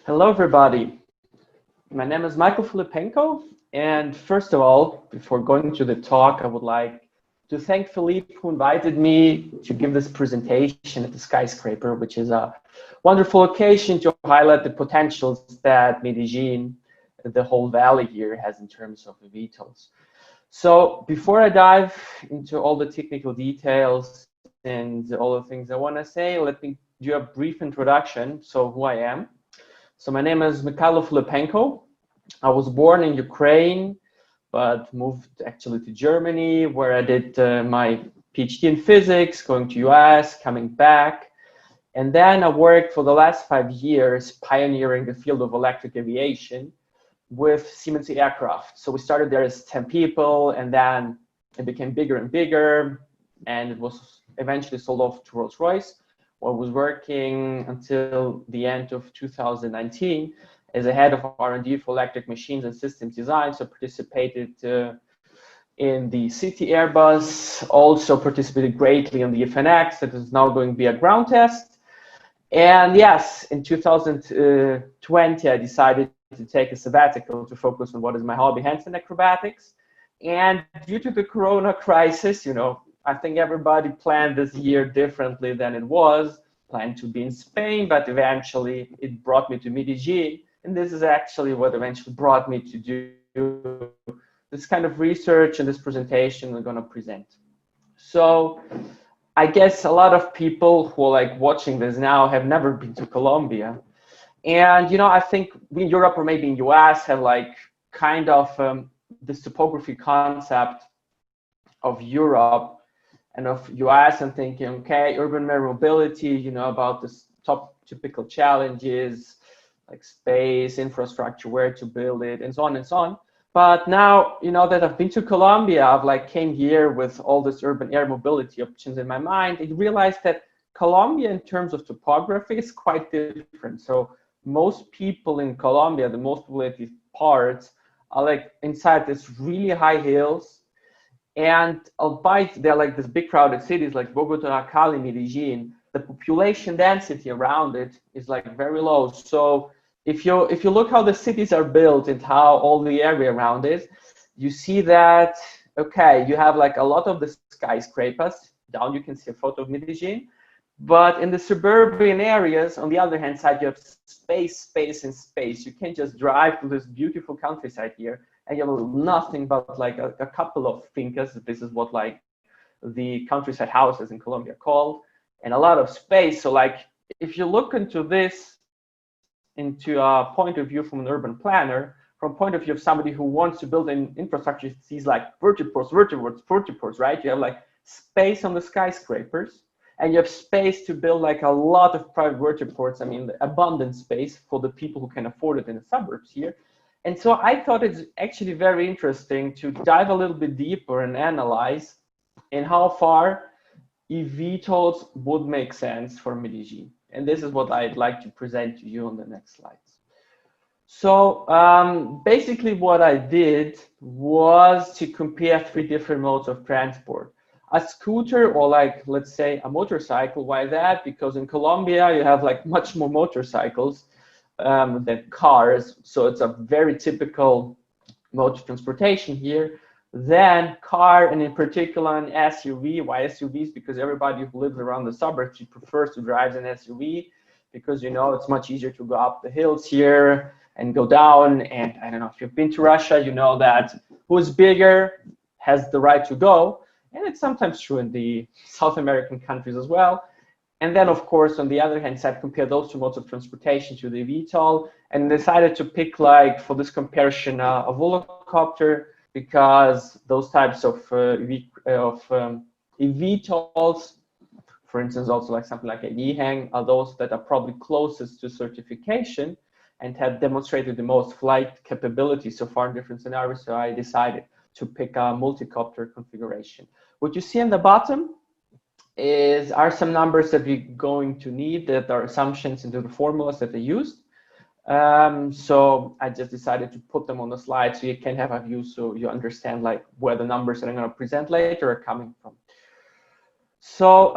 Hello, everybody. My name is Filipenko, and first of all, before going to the talk, I would like to thank Philippe who invited me to give this presentation at the Skyscraper, which is a wonderful occasion to highlight the potentials that Medellin, the whole valley here, has in terms of VTOLs. So before I dive into all the technical details and all the things I want to say, let me do a brief introduction, so who I am. So my name is Mykhaylo Filipenko. I was born in Ukraine, but moved actually to Germany, where I did my PhD in physics, going to US, coming back. And then I worked for the last 5 years pioneering the field of electric aviation with Siemens Aircraft. So we started there as 10 people, and then it became bigger and bigger, and it was eventually sold off to Rolls-Royce. I was working until the end of 2019 as a head of R&D for electric machines and systems design. So participated in the City Airbus, also participated greatly on the FNX that is now going to be a ground test. And yes, in 2020, I decided to take a sabbatical to focus on what is my hobby, handstand acrobatics. And due to the Corona crisis, I think everybody planned this year differently than it was. Planned to be in Spain, but eventually it brought me to Medellin. And this is actually what eventually brought me to do this kind of research and this presentation I'm going to present. So I guess a lot of people who are watching this now have never been to Colombia. And, I think we in Europe or maybe in US have kind of this topography concept of Europe and of US and thinking, okay, urban air mobility, about the top typical challenges like space, infrastructure, where to build it, and so on and so on. But now, that I've been to Colombia, I've came here with all this urban air mobility options in my mind, I realized that Colombia in terms of topography is quite different. So most people in Colombia, the most populated parts, are inside these really high hills. And albeit they're these big crowded cities like Bogota, Cali, Medellin, the population density around it is very low. So if you look how the cities are built and how all the area around it, you see that, okay, you have a lot of the skyscrapers. Down you can see a photo of Medellin. But in the suburban areas, on the other hand side, you have space, space, and space. You can't just drive to this beautiful countryside here and you have nothing but a couple of fincas. This is what the countryside houses in Colombia called, and a lot of space. So if you look into this into a point of view from an urban planner, from point of view of somebody who wants to build an infrastructure, sees vertiports, right? You have space on the skyscrapers, and you have space to build a lot of private vertiports. I mean, the abundant space for the people who can afford it in the suburbs here. And so I thought it's actually very interesting to dive a little bit deeper and analyze in how far eVTOLs would make sense for Medellin. And this is what I'd like to present to you on the next slides. So basically what I did was to compare 3 different modes of transport. A scooter or let's say a motorcycle. Why that? Because in Colombia, you have much more motorcycles than cars. So it's a very typical mode of transportation here. Then car, and in particular an SUV. Why SUVs? Because everybody who lives around the suburbs prefers to drive an SUV because it's much easier to go up the hills here and go down. And I don't know if you've been to Russia, you know that who's bigger has the right to go. And it's sometimes true in the South American countries as well. And then, of course, on the other hand side, compare those 2 modes of transportation to the eVTOL, and decided to pick, for this comparison, a volocopter, because those types of eVTOLs, for instance, also something like a EHang, are those that are probably closest to certification and have demonstrated the most flight capability so far in different scenarios. So I decided to pick a multi-copter configuration. What you see on the bottom are some numbers that we're going to need, that are assumptions into the formulas that they used. So I just decided to put them on the slide so you can have a view, so you understand where the numbers that I'm going to present later are coming from. So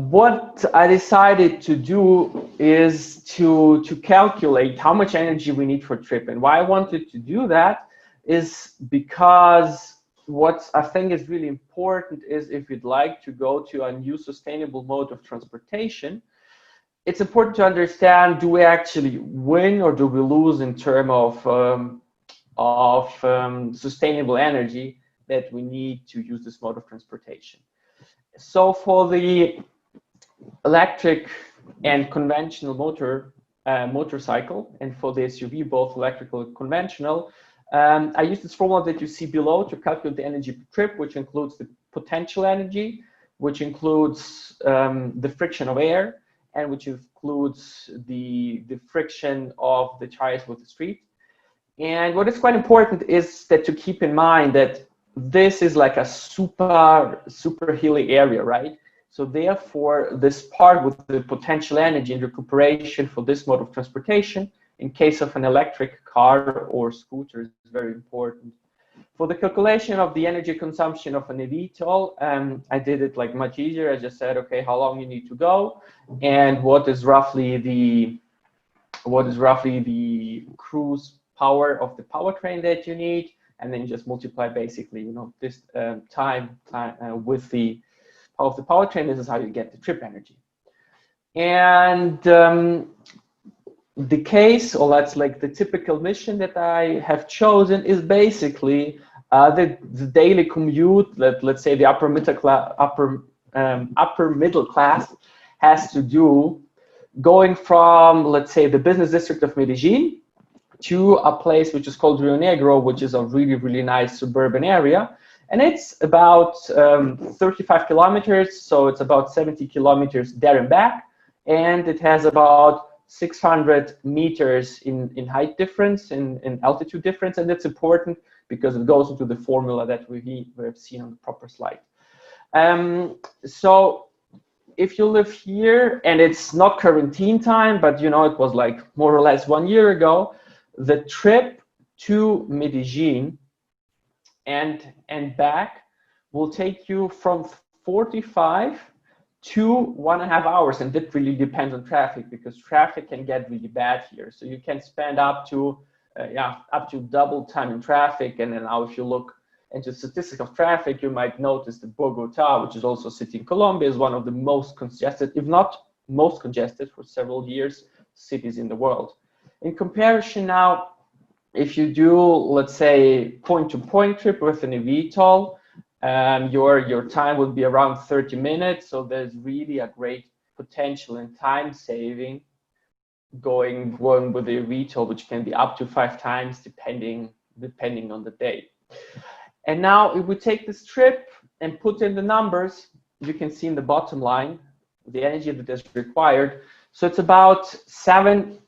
what I decided to do is to calculate how much energy we need for a trip. And why I wanted to do that is because what I think is really important is if you'd like to go to a new sustainable mode of transportation, it's important to understand, do we actually win or do we lose in terms of sustainable energy that we need to use this mode of transportation. So for the electric and conventional motorcycle, and for the SUV, both electrical and conventional, I use this formula that you see below to calculate the energy per trip, which includes the potential energy, which includes the friction of air, and which includes the friction of the tires with the street. And what is quite important is that to keep in mind that this is like a super hilly area, right? So therefore, this part with the potential energy and recuperation for this mode of transportation, in case of an electric car or scooter, is very important. For the calculation of the energy consumption of an eVTOL, I did it like much easier. I just said, okay, how long you need to go, and what is roughly the cruise power of the powertrain that you need, and then you just multiply basically, you know, this time with the power of the powertrain. This is how you get the trip energy. And the case, or that's like the typical mission that I have chosen, is basically the daily commute that, let's say, the upper middle class has to do, going from, let's say, the business district of Medellin to a place which is called Rio Negro, which is a really nice suburban area. And it's about 35 kilometers, so it's about 70 kilometers there and back. And it has about 600 meters in height difference, in altitude difference. And that's important because it goes into the formula that we have seen on the proper slide. So if you live here, and it's not quarantine time, but you know, it was like more or less 1 year ago, the trip to Medellin and back will take you from 45 to 1.5 hours, and that really depends on traffic, because traffic can get really bad here. So you can spend up to double time in traffic. And then now if you look into statistics of traffic, you might notice that Bogota, which is also a city in Colombia, is one of the most congested, if not most congested for several years, cities in the world. In comparison now, if you do, let's say, point-to-point trip with an eVTOL, your time will be around 30 minutes. So there's really a great potential in time saving going with the eVTOL, which can be up to 5 times depending on the day. And now if we take this trip and put in the numbers, you can see in the bottom line the energy that is required. So it's about 7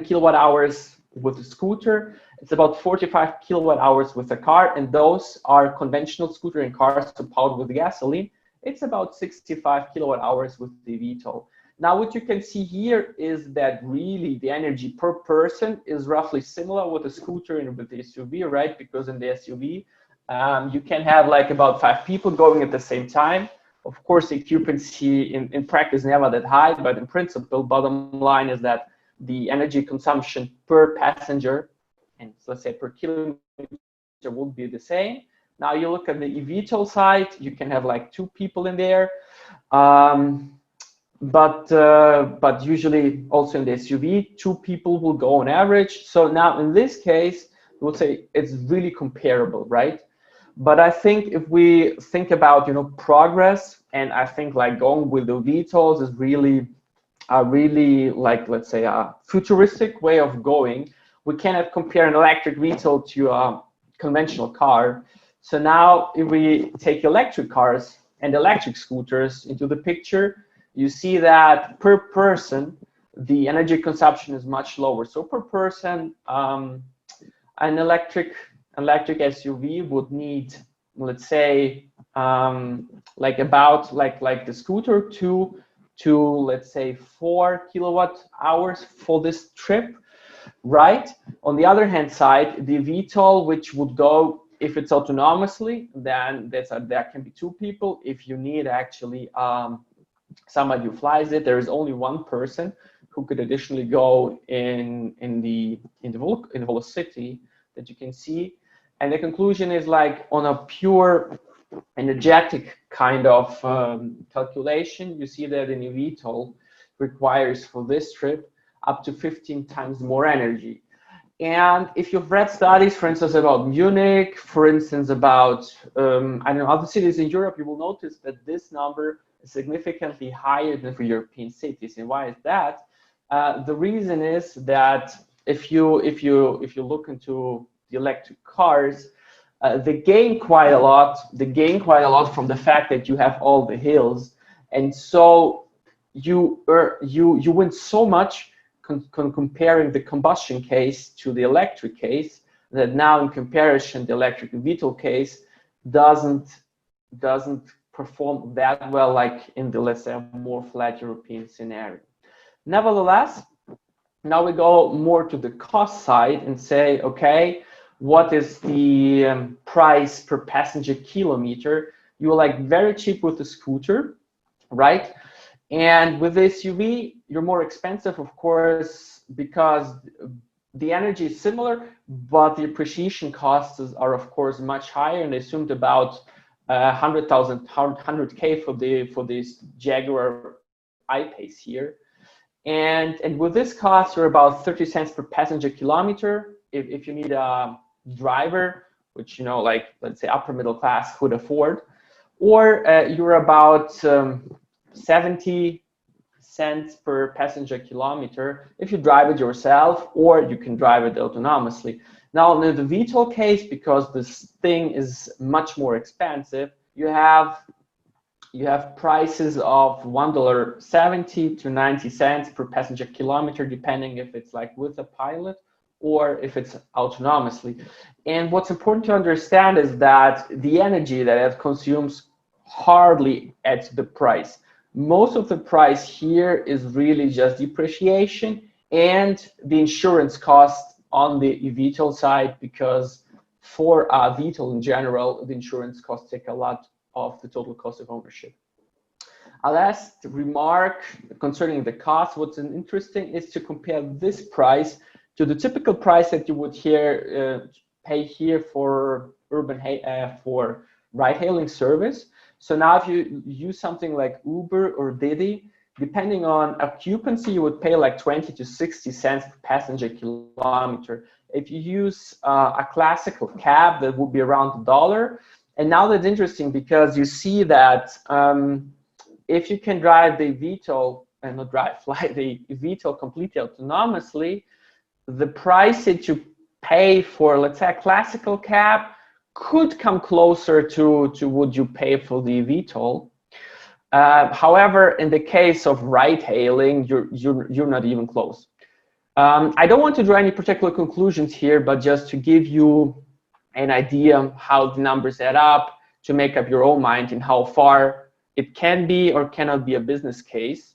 kilowatt hours with a scooter. It's about 45 kilowatt hours with a car, and those are conventional scooter and cars powered with gasoline. It's about 65 kilowatt hours with the eVTOL. Now, what you can see here is that really the energy per person is roughly similar with the scooter and with the SUV, right? Because in the SUV, you can have like about 5 people going at the same time. Of course, the occupancy in practice is never that high, but in principle, bottom line is that the energy consumption per passenger, and let's say per kilometer, will be the same. Now you look at the eVTOL side, you can have like 2 people in there. But usually also in the SUV, 2 people will go on average. So now in this case, we'll say it's really comparable, right? But I think if we think about, you know, progress, and I think like going with the eVTOLs is really like, let's say, a futuristic way of going. We cannot compare an electric eVTOL to a conventional car. So now if we take electric cars and electric scooters into the picture, you see that per person, the energy consumption is much lower. So per person, an electric SUV would need, let's say, like the scooter to let's say 4 kilowatt hours for this trip, right? On the other hand side, the eVTOL, which would go if it's autonomously, then there can be two people. If you need actually somebody who flies it, there is only one person who could additionally go in the velocity that you can see. And the conclusion is like on a pure energetic kind of calculation, you see that an eVTOL requires for this trip up to 15 times more energy. And if you've read studies, for instance, about Munich, for instance, about, I don't know, other cities in Europe, you will notice that this number is significantly higher than for European cities. And why is that? The reason is that if you look into the electric cars, they gain quite a lot. They gain quite a lot from the fact that you have all the hills, and so you win so much comparing the combustion case to the electric case, that now in comparison the electric VTOL case doesn't perform that well like in the, let's say, more flat European scenario. Nevertheless, now we go more to the cost side and say, okay, what is the price per passenger kilometer? You are like very cheap with the scooter, right? And with the SUV, you're more expensive, of course, because the energy is similar, but the appreciation costs are, of course, much higher. And they assumed about 100K for this Jaguar I-Pace here. And with this cost, you're about 30 cents per passenger kilometer. If you need a driver, which, you know, like, let's say upper middle class could afford, or you're about 70 cents per passenger kilometer if you drive it yourself, or you can drive it autonomously. Now, in the VTOL case, because this thing is much more expensive, you have prices of $1.70 to 90 cents per passenger kilometer, depending if it's like with a pilot or if it's autonomously. And what's important to understand is that the energy that it consumes hardly adds to the price. Most of the price here is really just depreciation and the insurance cost on the eVTOL side, because for VTOL in general, the insurance costs take a lot of the total cost of ownership. A last remark concerning the cost, what's interesting is to compare this price to the typical price that you would pay here for for ride-hailing service. So now if you use something like Uber or Didi, depending on occupancy, you would pay like 20 to 60 cents per passenger kilometer. If you use a classical cab, that would be around $1. And now that's interesting because you see that if you can drive the VTOL, fly the VTOL completely autonomously, the price that you pay for, let's say, a classical cab could come closer to what you pay for the VTOL. However, in the case of ride-hailing, you're not even close. I don't want to draw any particular conclusions here, but just to give you an idea how the numbers add up, to make up your own mind in how far it can be or cannot be a business case.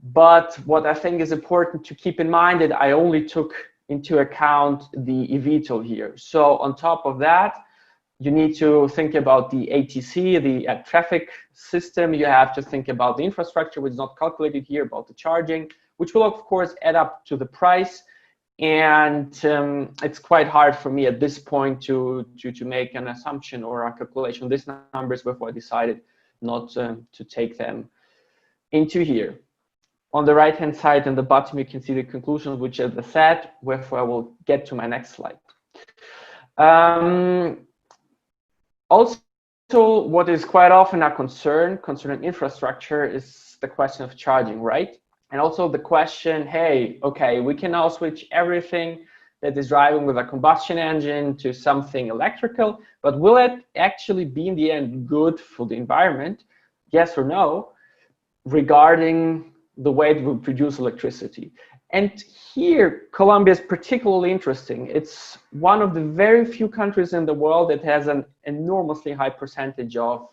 But what I think is important to keep in mind that I only took into account the eVTOL here. So on top of that, you need to think about the ATC, the traffic system. You have to think about the infrastructure, which is not calculated here, about the charging, which will, of course, add up to the price. And it's quite hard for me at this point to make an assumption or a calculation on these numbers before I decided not to take them into here. On the right-hand side and the bottom, you can see the conclusions, which is the set, wherefore I will get to my next slide. Also, what is quite often a concern concerning infrastructure is the question of charging, right? And also the question, hey, okay, we can now switch everything that is driving with a combustion engine to something electrical, but will it actually be in the end good for the environment? Yes or no, regarding the way it will produce electricity. And here, Colombia is particularly interesting. It's one of the very few countries in the world that has an enormously high percentage of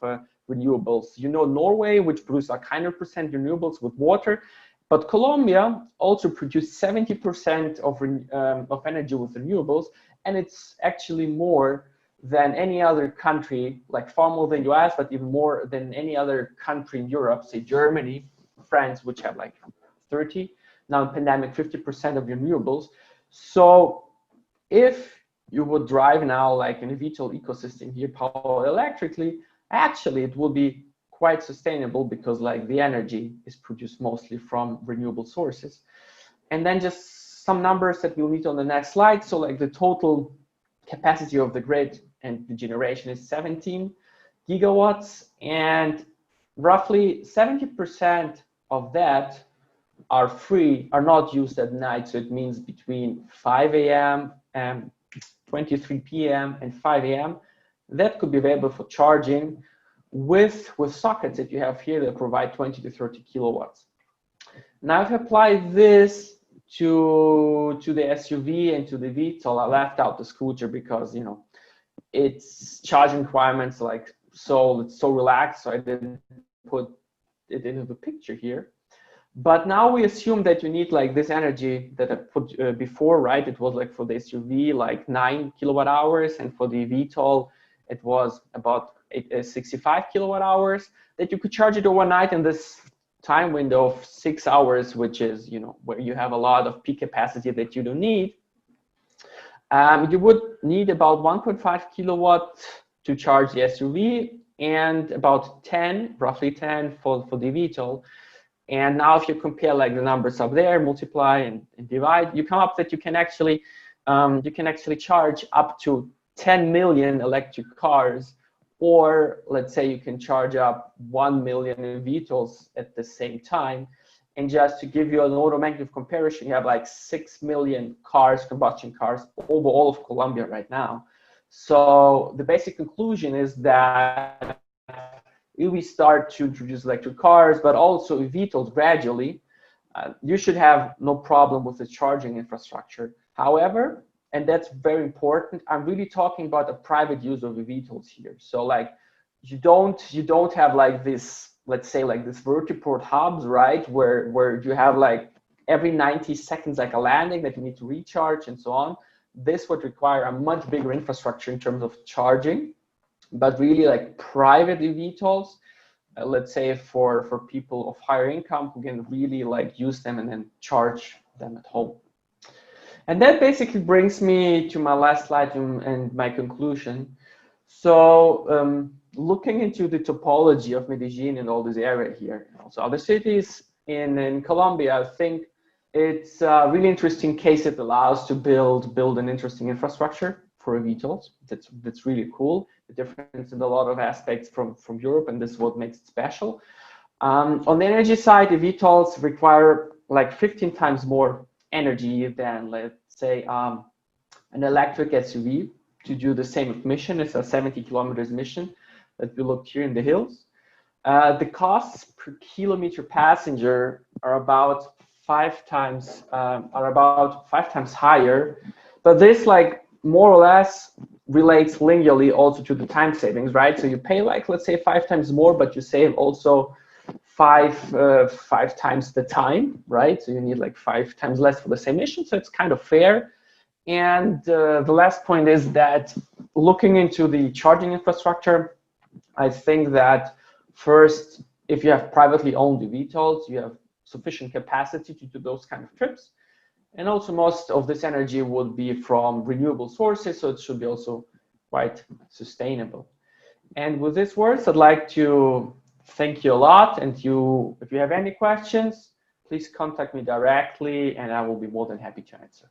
renewables. You know, Norway, which produces a kind of percent renewables with water, but Colombia also produced 70% of energy with renewables, and it's actually more than any other country, like far more than US, but even more than any other country in Europe, say Germany, France, which have like 30, now in pandemic, 50% of renewables. So if you would drive now like an eVTOL ecosystem here powered electrically, actually it will be quite sustainable because like the energy is produced mostly from renewable sources. And then just some numbers that we'll meet on the next slide. So like the total capacity of the grid and the generation is 17 gigawatts, and roughly 70% of that are free, are not used at night. So it means between 5 a.m. and 23 p.m. and 5 a.m. that could be available for charging with sockets that you have here that provide 20 to 30 kilowatts. Now, if I apply this to the SUV and to the VTOL, I left out the scooter because, you know, its charging requirements like it's so relaxed, so I didn't put it into the picture here. But now we assume that you need like this energy that I put before, right? It was like for the SUV like 9 kilowatt hours, and for the VTOL it was about 65 kilowatt hours, that you could charge it overnight in this time window of 6 hours, which is, you know, where you have a lot of peak capacity that you don't need. You would need about 1.5 kilowatt to charge the SUV, and about 10, roughly 10 for the VTOL. And now if you compare like the numbers up there, multiply and divide, you come up that you can actually charge up to 10 million electric cars, or let's say you can charge up 1 million VTOLs at the same time. And just to give you an order of magnitude comparison, you have like 6 million cars, combustion cars, over all of Colombia right now. So the basic conclusion is that if we start to introduce electric cars, but also VTOLs gradually, you should have no problem with the charging infrastructure. However, and that's very important, I'm really talking about the private use of the VTOLs here. So like you don't have like this, let's say like this vertiport hubs, right, where you have like every 90 seconds like a landing that you need to recharge and so on. This would require a much bigger infrastructure in terms of charging, but really like private VTOLs, let's say for people of higher income who can really like use them and then charge them at home. And that basically brings me to my last slide and my conclusion. So looking into the topology of Medellin and all this area here, and also other cities in Colombia, I think it's a really interesting case that allows to build an interesting infrastructure for VTOLs. That's really cool. The difference in a lot of aspects from Europe, and this is what makes it special. On the energy side, the VTOLs require like 15 times more energy than, let's say, an electric SUV to do the same mission. It's a 70 kilometers mission that we looked here in the hills. The costs per kilometer passenger are about 5 times higher, but this like more or less relates linearly also to the time savings, right? So you pay like, let's say 5 times more, but you save also five times the time, right? So you need like 5 times less for the same mission. So it's kind of fair. And the last point is that looking into the charging infrastructure, I think that first, if you have privately owned VTOLs, you have sufficient capacity to do those kind of trips. And also most of this energy would be from renewable sources, so it should be also quite sustainable. And with these words, I'd like to thank you a lot. And if you have any questions, please contact me directly and I will be more than happy to answer.